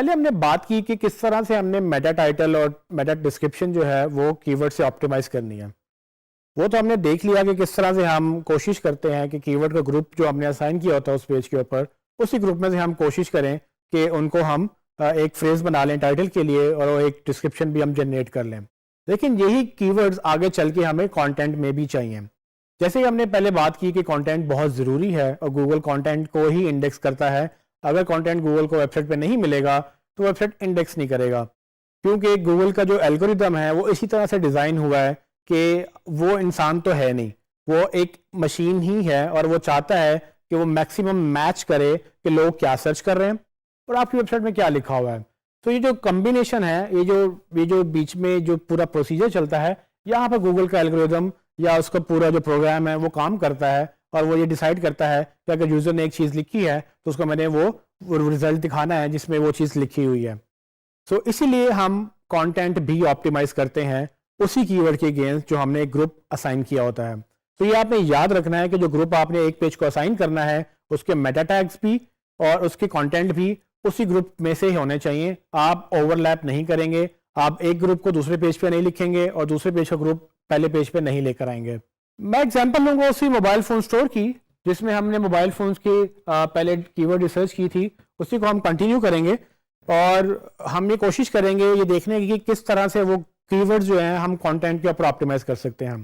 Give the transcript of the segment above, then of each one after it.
पहले हमने बात की कि किस तरह से हमने मेटा टाइटल और मेटा डिस्क्रिप्शन जो है वो कीवर्ड से ऑप्टिमाइज करनी है। वो तो हमने देख लिया कि किस तरह से हम कोशिश करते हैं कि कीवर्ड का ग्रुप जो हमने असाइन किया होता है उस पेज के ऊपर, उसी ग्रुप में से हम कोशिश करें कि उनको हम एक फ्रेज बना लें टाइटल के लिए और वो एक डिस्क्रिप्शन भी हम जनरेट कर लें। लेकिन यही कीवर्ड्स आगे चल के हमें कंटेंट में भी चाहिए। जैसे ही हमने पहले बात की कि कंटेंट बहुत ज़रूरी है और गूगल कंटेंट को ही इंडेक्स करता है। अगर कंटेंट गूगल को वेबसाइट पे नहीं मिलेगा तो वेबसाइट इंडेक्स नहीं करेगा, क्योंकि गूगल का जो एल्गोरिदम है वो इसी तरह से डिज़ाइन हुआ है कि वो इंसान तो है नहीं, वो एक मशीन ही है और वो चाहता है कि वो मैक्सिमम मैच करे कि लोग क्या सर्च कर रहे हैं और आपकी वेबसाइट में क्या लिखा हुआ है। तो ये जो कॉम्बिनेशन है, ये जो बीच में जो पूरा प्रोसीजर चलता है, यहाँ पर गूगल का एल्गोरिदम या उसका पूरा जो प्रोग्राम है वो काम करता है और वो ये डिसाइड करता है कि अगर यूज़र ने एक चीज़ लिखी है तो उसको मैंने वो रिजल्ट दिखाना है जिसमें वो चीज़ लिखी हुई है। सो इसीलिए हम कंटेंट भी ऑप्टिमाइज करते हैं उसी कीवर्ड के अगेंस्ट जो हमने एक ग्रुप असाइन किया होता है। तो ये आपने याद रखना है कि जो ग्रुप आपने एक पेज को असाइन करना है उसके मेटा टैग्स भी और उसके कंटेंट भी उसी ग्रुप में से ही होने चाहिए। आप ओवरलैप नहीं करेंगे, आप एक ग्रुप को दूसरे पेज पे नहीं लिखेंगे और दूसरे पेज का ग्रुप पहले पेज पे नहीं लेकर आएंगे। मैं एग्जांपल लूंगा उसी मोबाइल फ़ोन स्टोर की, जिसमें हमने मोबाइल फ़ोन्स की पहले कीवर्ड रिसर्च की थी, उसी को हम कंटिन्यू करेंगे और हम ये कोशिश करेंगे ये देखने की कि किस तरह से वो कीवर्ड जो हैं हम कंटेंट के ऊपर ऑप्टिमाइज कर सकते हैं।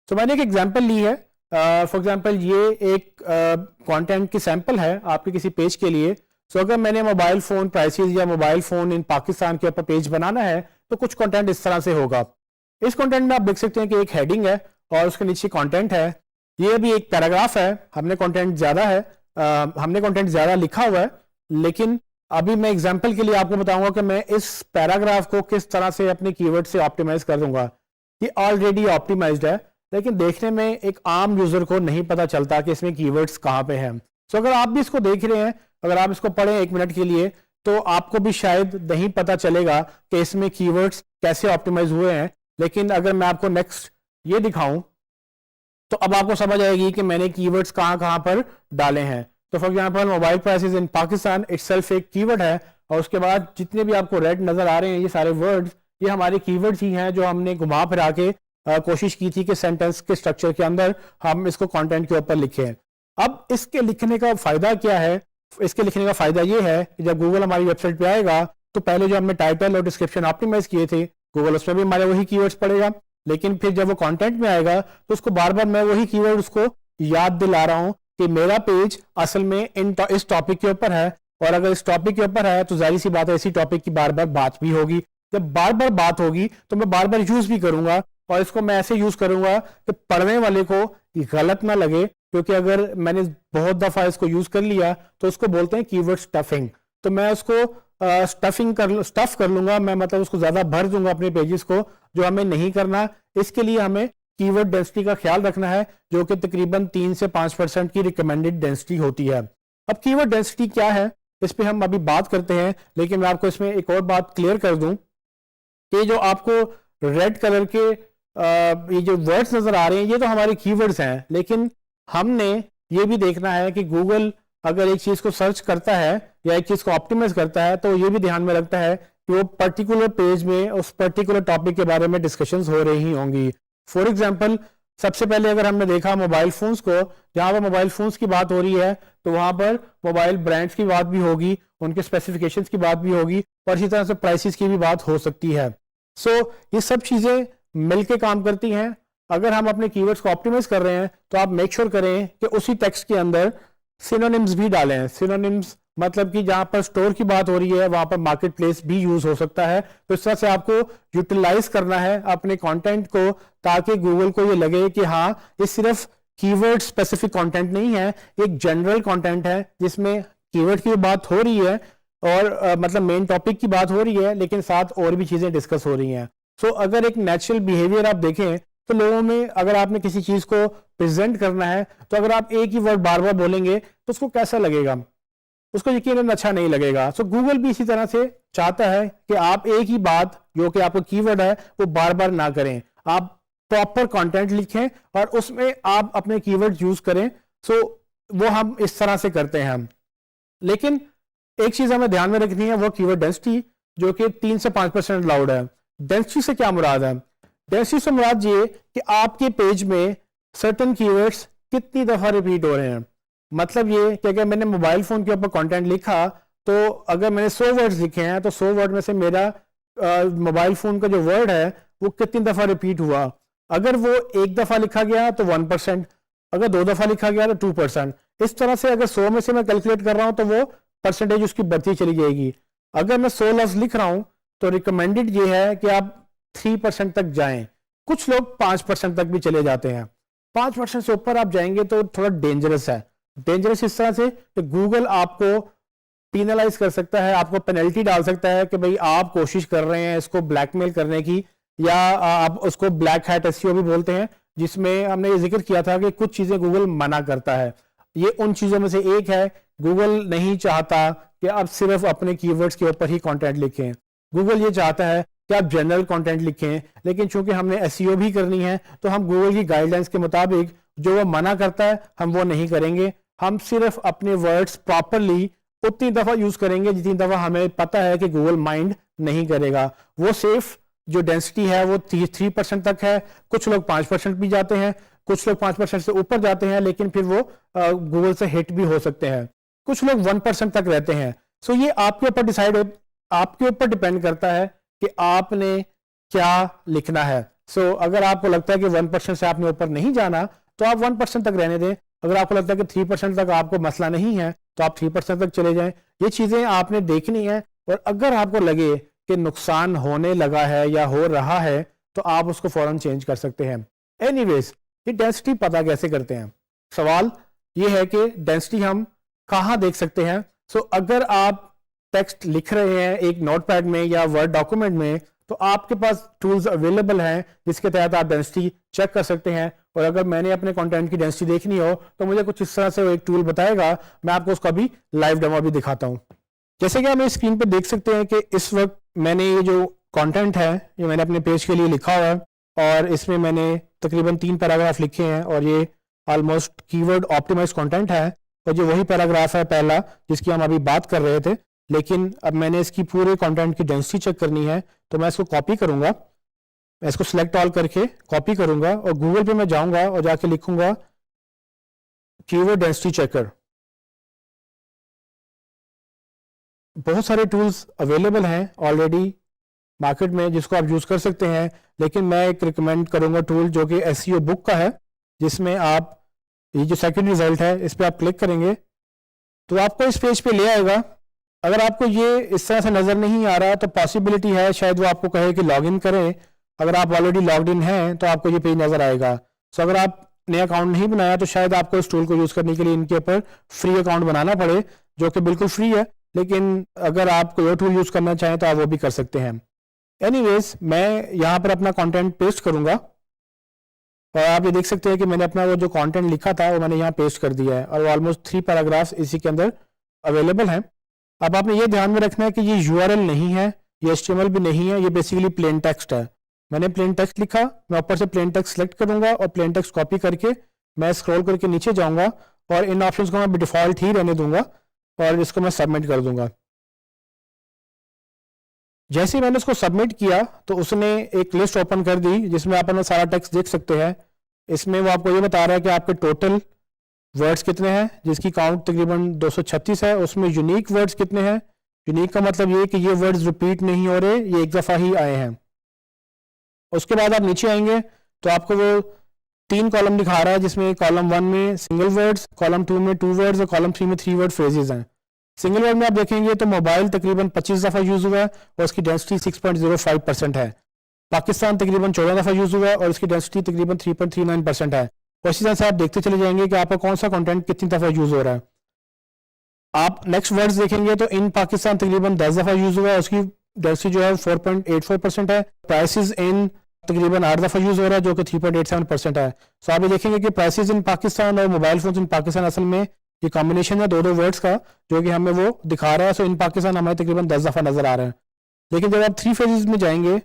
तो मैंने एक एग्जांपल ली है। फॉर एग्जांपल ये एक कंटेंट की सैंपल है आपके किसी पेज के लिए। सो अगर मैंने मोबाइल फ़ोन प्राइसेस या मोबाइल फ़ोन इन पाकिस्तान के ऊपर पेज बनाना है तो कुछ कंटेंट इस तरह से होगा। इस कंटेंट में आप देख सकते हैं कि एक हेडिंग है और उसके नीचे कंटेंट है। ये भी एक पैराग्राफ है, हमने कंटेंट ज़्यादा है, हमने कंटेंट ज़्यादा लिखा हुआ है। लेकिन अभी मैं एग्जांपल के लिए आपको बताऊंगा कि मैं इस पैराग्राफ को किस तरह से अपने कीवर्ड से ऑप्टिमाइज कर दूंगा। ये ऑलरेडी ऑप्टिमाइज्ड है, लेकिन देखने में एक आम यूजर को नहीं पता चलता कि इसमें कीवर्ड्स कहाँ पे हैं। सो अगर आप भी इसको देख रहे हैं, अगर आप इसको पढ़ें 1 मिनट के लिए, तो आपको भी शायद नहीं पता चलेगा कि इसमें कीवर्ड्स कैसे ऑप्टिमाइज हुए हैं। लेकिन अगर मैं आपको नेक्स्ट ये दिखाऊं तो अब आपको समझ आएगी कि मैंने कीवर्ड्स कहाँ कहाँ पर डाले हैं। तो for example mobile prices in Pakistan itself एक कीवर्ड है और उसके बाद जितने भी आपको रेड नजर आ रहे हैं ये सारे वर्ड्स, ये हमारे कीवर्ड्स ही हैं जो हमने घुमा फिरा के कोशिश की थी कि सेंटेंस के स्ट्रक्चर के अंदर हम इसको कंटेंट के ऊपर लिखें। अब इसके लिखने का फायदा क्या है? इसके लिखने का फायदा ये है कि जब गूगल हमारी वेबसाइट पे आएगा तो पहले जो हमने टाइटल और डिस्क्रिप्शन ऑप्टिमाइज किए थे गूगल उसमें भी हमारे वही कीवर्ड्स पड़ेगा। लेकिन फिर जब वो कंटेंट में आएगा तो उसको बार बार मैं वही कीवर्ड उसको याद दिला रहा हूं कि मेरा पेज असल में इस टॉपिक के ऊपर है और अगर इस टॉपिक के ऊपर है तो जाहिर सी बात है इसी टॉपिक की बार बार बात भी होगी। जब बार बार बात होगी तो मैं बार बार यूज भी करूंगा और इसको मैं ऐसे यूज करूंगा कि पढ़ने वाले को गलत ना लगे, क्योंकि अगर मैंने बहुत दफा इसको यूज कर लिया तो उसको बोलते हैं कीवर्ड स्टफिंग। तो मैं उसको स्टफ कर लूंगा, मैं मतलब उसको ज्यादा भर दूंगा अपने पेजेस को, जो हमें नहीं करना। इसके लिए हमें कीवर्ड डेंसिटी का ख्याल रखना है जो कि तकरीबन 3 से 5% की रिकमेंडेड डेंसिटी होती है। अब कीवर्ड डेंसिटी क्या है इस पे हम अभी बात करते हैं, लेकिन मैं आपको इसमें एक और बात क्लियर कर दूं कि जो आपको रेड कलर के ये जो वर्ड्स नजर आ रहे हैं ये तो हमारे कीवर्ड्स हैं, लेकिन हमने ये भी देखना है कि गूगल अगर एक चीज को सर्च करता है या एक चीज को ऑप्टिमाइज करता है तो ये भी ध्यान में रखता है कि वो पर्टिकुलर पेज में उस पर्टिकुलर टॉपिक के बारे में डिस्कशंस हो रही होंगी। फॉर एग्जांपल सबसे पहले अगर हमने देखा मोबाइल फोन्स को, जहां पर मोबाइल फोन्स की बात हो रही है तो वहां पर मोबाइल ब्रांड्स की बात भी होगी, उनके स्पेसिफिकेशंस की बात भी होगी और इसी तरह से प्राइसेस की भी बात हो सकती है। सो ये सब चीजें मिलके काम करती हैं। अगर हम अपने कीवर्ड्स को ऑप्टिमाइज कर रहे हैं तो आप मेक श्योर करें कि उसी टेक्स्ट के अंदर सिनोनिम्स भी डालें। सिनोनिम्स मतलब कि जहां पर स्टोर की बात हो रही है वहां पर मार्केट प्लेस भी यूज हो सकता है। तो इस तरह से आपको यूटिलाइज करना है अपने कंटेंट को ताकि गूगल को ये लगे कि हाँ ये सिर्फ कीवर्ड स्पेसिफिक कंटेंट नहीं है, एक जनरल कंटेंट है जिसमें कीवर्ड की बात हो रही है और मतलब मेन टॉपिक की बात हो रही है, लेकिन साथ और भी चीजें डिस्कस हो रही हैं। सो अगर एक नेचुरल बिहेवियर आप देखें तो लोगों में अगर आपने किसी चीज को प्रेजेंट करना है तो अगर आप एक ही वर्ड बार बार बोलेंगे तो उसको कैसा लगेगा? उसको यकीनन अच्छा नहीं लगेगा। सो गूगल भी इसी तरह से चाहता है कि आप एक ही बात जो कि आपका कीवर्ड है वो बार बार ना करें, आप प्रॉपर कंटेंट लिखें और उसमें आप अपने कीवर्ड यूज करें। सो वो हम इस तरह से करते हैं हम। लेकिन एक चीज हमें ध्यान में रखनी है, वो कीवर्ड डेंसिटी, जो कि 3 से 5% अलाउड है। डेंसिटी से क्या मुराद है? डेंसिटी से मुराद ये कि आपके पेज में सर्टेन कीवर्ड्स कितनी दफा रिपीट हो रहे हैं। मतलब ये कि अगर मैंने मोबाइल फोन के ऊपर कंटेंट लिखा, तो अगर मैंने 100 वर्ड्स लिखे हैं तो 100 वर्ड में से मेरा मोबाइल फोन का जो वर्ड है वो कितनी दफा रिपीट हुआ। अगर वो एक दफा लिखा गया तो 1%, अगर 2 दफा लिखा गया तो 2%। इस तरह से अगर 100 में से मैं कैलकुलेट कर रहा हूं तो वो परसेंटेज उसकी बढ़ती चली जाएगी। अगर मैं 100 लफ्ज लिख रहा हूं तो रिकमेंडेड ये है कि आप 3% तक जाएं। कुछ लोग 5% तक भी चले जाते हैं। 5% से ऊपर आप जाएंगे तो थोड़ा डेंजरस है। डेंजरस इस तरह से कि गूगल आपको पीनलाइज कर सकता है, आपको पेनल्टी डाल सकता है कि भाई आप कोशिश कर रहे हैं इसको ब्लैकमेल करने की, या आप उसको ब्लैक हैट एसईओ भी बोलते हैं, जिसमें हमने ये जिक्र किया था कि कुछ चीजें गूगल मना करता है। ये उन चीजों में से एक है। गूगल नहीं चाहता कि आप सिर्फ अपने कीवर्ड्स के ऊपर ही कंटेंट लिखें। गूगल ये चाहता है कि आप जनरल कंटेंट लिखें, लेकिन चूंकि हमने एसईओ भी करनी है तो हम गूगल की गाइडलाइंस के मुताबिक जो वो मना करता है हम वो नहीं करेंगे। हम सिर्फ अपने वर्ड्स प्रॉपरली उतनी दफा यूज करेंगे जितनी दफा हमें पता है कि गूगल माइंड नहीं करेगा। वो सेफ जो डेंसिटी है वो 3% तक है। कुछ लोग 5% भी जाते हैं, कुछ लोग 5% से ऊपर जाते हैं, लेकिन फिर वो गूगल से हिट भी हो सकते हैं। कुछ लोग 1% तक रहते हैं। सो ये आपके ऊपर आपके ऊपर डिपेंड करता है कि आपने क्या लिखना है। सो अगर आपको लगता है कि 1% से आपने ऊपर नहीं जाना तो आप 1% तक रहने दें। अगर आपको लगता है कि 3% तक आपको मसला नहीं है तो आप 3% तक चले जाएं। ये चीजें आपने देखनी है, और अगर आपको लगे कि नुकसान होने लगा है या हो रहा है तो आप उसको फौरन चेंज कर सकते हैं। एनीवेज, ये डेंसिटी पता कैसे करते हैं? सवाल ये है कि डेंसिटी हम कहाँ देख सकते हैं? सो अगर आप टेक्स्ट लिख रहे हैं एक नोटपैड में या वर्ड डॉक्यूमेंट में, तो आपके पास टूल्स अवेलेबल हैं जिसके तहत आप डेंसिटी चेक कर सकते हैं। और अगर मैंने अपने कंटेंट की डेंसिटी देखनी हो तो मुझे कुछ इस तरह से वो एक टूल बताएगा। मैं आपको उसका भी लाइव डेमो भी दिखाता हूं। जैसे कि आप इस स्क्रीन पर देख सकते हैं कि इस वक्त मैंने ये जो कंटेंट है ये मैंने अपने पेज के लिए लिखा हुआ है, और इसमें मैंने तकरीबन 3 पैराग्राफ लिखे हैं, और ये ऑलमोस्ट कीवर्ड ऑप्टिमाइज कंटेंट है। और जो वही पैराग्राफ है पहला जिसकी हम अभी बात कर रहे थे, लेकिन अब मैंने इसकी पूरे कंटेंट की डेंसिटी चेक करनी है तो मैं इसको कॉपी करूंगा। मैं इसको सिलेक्ट ऑल करके कॉपी करूंगा और गूगल पे मैं जाऊंगा और जाके लिखूंगा कीवर्ड डेंसिटी चेकर। बहुत सारे टूल्स अवेलेबल हैं ऑलरेडी मार्केट में जिसको आप यूज कर सकते हैं, लेकिन मैं एक रिकमेंड करूंगा टूल जो कि एसईओ बुक का है, जिसमें आप ये जो सेकंड रिजल्ट है इस पर आप क्लिक करेंगे तो आपको इस पेज पे ले आएगा। अगर आपको ये इस तरह से नजर नहीं आ रहा तो पॉसिबिलिटी है शायद वो आपको कहे कि लॉगिन करें। अगर आप ऑलरेडी लॉग्ड इन हैं तो आपको ये पेज नजर आएगा। सो अगर आप नया अकाउंट नहीं बनाया तो शायद आपको इस टूल को यूज करने के लिए इनके ऊपर फ्री अकाउंट बनाना पड़े, जो कि बिल्कुल फ्री है, लेकिन अगर आप कोई और टूल यूज करना चाहें तो आप वो भी कर सकते हैं। एनीवेज, मैं यहाँ पर अपना कंटेंट पेस्ट करूंगा और आप ये देख सकते हैं कि मैंने अपना वो जो कंटेंट लिखा था वो मैंने यहाँ पेस्ट कर दिया है, और ऑलमोस्ट 3 पैराग्राफ्स इसी के अंदर अवेलेबल हैं। अब आपने ये ध्यान में रखना है कि ये यूआरएल नहीं है, ये एचटीएमएल भी नहीं है, ये बेसिकली प्लेन टेक्स्ट है। मैंने प्लेन टेक्स्ट लिखा, मैं ऊपर से प्लेन टेक्स्ट सेलेक्ट करूंगा और प्लेन टेक्स्ट कॉपी करके मैं स्क्रॉल करके नीचे जाऊंगा और इन ऑप्शंस को मैं डिफॉल्ट ही रहने दूंगा और इसको मैं सबमिट कर दूंगा। जैसे ही मैंने उसको सबमिट किया तो उसने एक लिस्ट ओपन कर दी जिसमें आप अपना सारा टेक्स्ट देख सकते हैं। इसमें वो आपको ये बता रहा है कि आपके टोटल वर्ड्स कितने हैं, जिसकी काउंट तकरीबन 236 है। उसमें यूनिक वर्ड्स कितने हैं? यूनिक का मतलब ये कि ये वर्ड्स रिपीट नहीं हो रहे, ये एक दफ़ा ही आए हैं। उसके बाद आप नीचे आएंगे तो आपको वो 3 कॉलम दिखा रहा है, जिसमें कॉलम 1 में सिंगल वर्ड्स, कॉलम 2 में 2 वर्ड्स और कॉलम 3 में 3 वर्ड फ्रेजेस हैं। सिंगल वर्ड में आप देखेंगे तो मोबाइल तकरीबन 25 दफ़ा यूज हुआ है और उसकी डेंसिटी 6.05% है। पाकिस्तान तकरीबन 14 दफ़ा यूज हुआ है और इसकी डेंसिटी तकरीबन 3.39% है। और इसी तरह से आप देखते चले जाएंगे कि आपका कौन सा कंटेंट कितनी दफ़ा यूज हो रहा है। आप नेक्स्ट वर्ड्स देखेंगे तो इन पाकिस्तान तकरीबन 10 दफ़ा यूज हुआ है, उसकी डेंसिटी जो है 4.84% है। प्राइसेस इन तकरीबन 8 दफ़ा यूज हो रहा है जो कि 3.87% है। सो आप ये देखेंगे कि प्राइसेस इन पाकिस्तान और मोबाइल फोन इन पाकिस्तान असल में ये कॉम्बिनेशन है दो वर्ड्स का जो कि हमें वो दिखा रहा है। सो इन पाकिस्तान हमें तकरीबन 10 दफ़ा नजर आ रहा है। लेकिन जब आप 3 फेजेस में जाएंगे,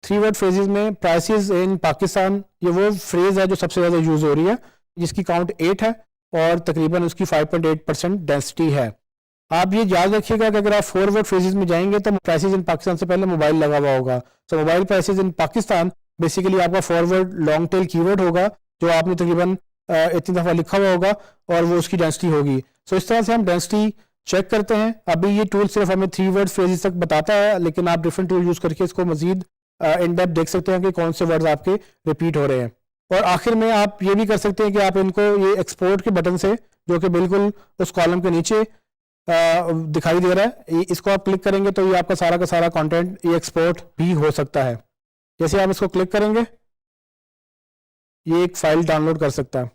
3 वर्ड फ्रेजेस में प्राइसेस इन पाकिस्तान ये वो फ्रेज है जो सबसे ज़्यादा यूज हो रही है, जिसकी काउंट 8 है और तकरीबन उसकी 5.8% डेंसिटी है। आप ये याद रखिएगा कि अगर आप फॉरवर्ड फ्रेजेस में जाएंगे तो प्राइसेस इन पाकिस्तान से पहले मोबाइल लगा हुआ होगा। तो mobile prices in Pakistan basically आपका फॉरवर्ड लॉन्ग टेल कीवर्ड होगा जो आपने तकरीबन इतनी दफ़ा लिखा हुआ होगा और वो उसकी डेंसिटी होगी। सो इस तरह से हम डेंसिटी चेक करते हैं। अभी ये टूल सिर्फ हमें 3 वर्ड फ्रेजेस तक बताता है, लेकिन आप डिफरेंट टूल यूज़ करके इसको मजीद इन डेप्थ देख सकते हैं कि कौन से वर्ड्स आपके रिपीट हो रहे हैं। और आखिर में आप ये भी कर सकते हैं कि आप इनको ये एक्सपोर्ट के बटन से, जो कि बिल्कुल उस कॉलम के नीचे दिखाई दे रहा है, इसको आप क्लिक करेंगे तो ये आपका सारा का सारा कंटेंट ये एक्सपोर्ट भी हो सकता है। जैसे आप इसको क्लिक करेंगे ये एक फाइल डाउनलोड कर सकता है।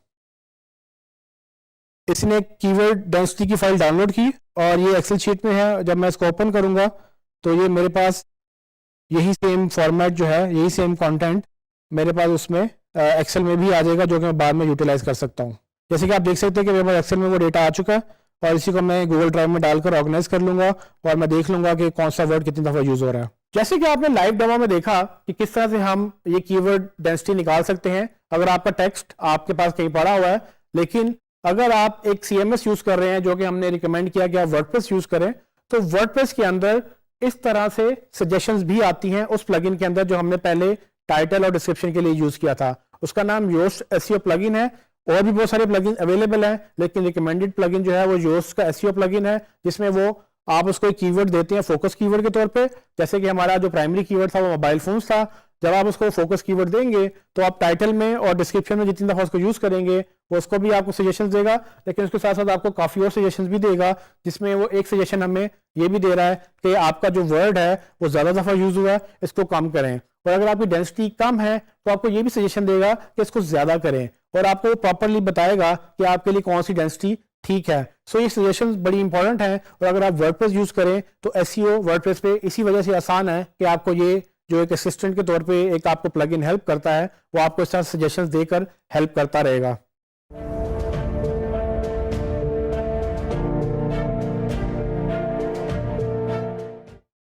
इसने कीवर्ड डेंसिटी की फाइल डाउनलोड की और ये एक्सेल शीट में है। जब मैं इसको ओपन करूंगा तो ये मेरे पास यही सेम फॉर्मेट जो है, यही सेम कंटेंट मेरे पास उसमें एक्सेल में भी आ जाएगा, जो कि मैं बाद में यूटिलाइज कर सकता हूँ। जैसे कि आप देख सकते हैं कि मेरे पास एक्सेल में वो डेटा आ चुका है और इसी को मैं गूगल ड्राइव में डालकर ऑर्गेनाइज कर लूंगा और मैं देख लूंगा कि कौन सा वर्ड कितनी दफ़ा यूज़ हो रहा है। जैसे कि आपने लाइव डेमो में देखा कि किस तरह से हम ये कीवर्ड डेंसिटी निकाल सकते हैं अगर आपका टेक्स्ट आपके पास कहीं पड़ा हुआ है। लेकिन अगर आप एक CMS यूज़ कर रहे हैं, जो कि हमने रिकमेंड किया कि आप वर्डप्रेस यूज़ करें, तो वर्डप्रेस के अंदर इस तरह से सजेशंस भी आती हैं उस प्लगइन के अंदर जो हमने पहले टाइटल और डिस्क्रिप्शन के लिए यूज़ किया था। उसका नाम योस्ट SEO प्लगइन है। और भी बहुत सारे प्लगइन अवेलेबल हैं, लेकिन रिकमेंडेड प्लगइन जो है वो योस्ट का SEO प्लगइन है, जिसमें वो आप उसको एक कीवर्ड देते हैं फोकस कीवर्ड के तौर पे। जैसे कि हमारा जो प्राइमरी कीवर्ड था वो मोबाइल फोन्स था। जब आप उसको फोकस कीवर्ड देंगे तो आप टाइटल में और डिस्क्रिप्शन में जितनी दफ़ा उसको यूज़ करेंगे वो उसको भी आपको सजेशंस देगा, लेकिन उसके साथ साथ आपको काफ़ी और सजेशंस भी देगा, जिसमें वो एक सजेशन हमें ये भी दे रहा है कि आपका जो वर्ड है वो ज़्यादा दफ़ा यूज़ हुआ है, इसको कम करें। और अगर आपकी डेंसिटी कम है तो आपको ये भी सजेशन देगा कि इसको ज़्यादा करें, और आपको वो प्रॉपरली बताएगा कि आपके लिए कौन सी डेंसिटी ठीक है। सो ये सजेशंस बड़ी इंपॉर्टेंट हैं। और अगर आप वर्डप्रेस यूज़ करें तो SEO वर्डप्रेस पे इसी वजह से आसान है कि आपको ये जो एक असिस्टेंट के तौर पे एक आपको प्लगइन हेल्प करता है, वो आपको इस तरह सजेशंस देकर हेल्प करता रहेगा।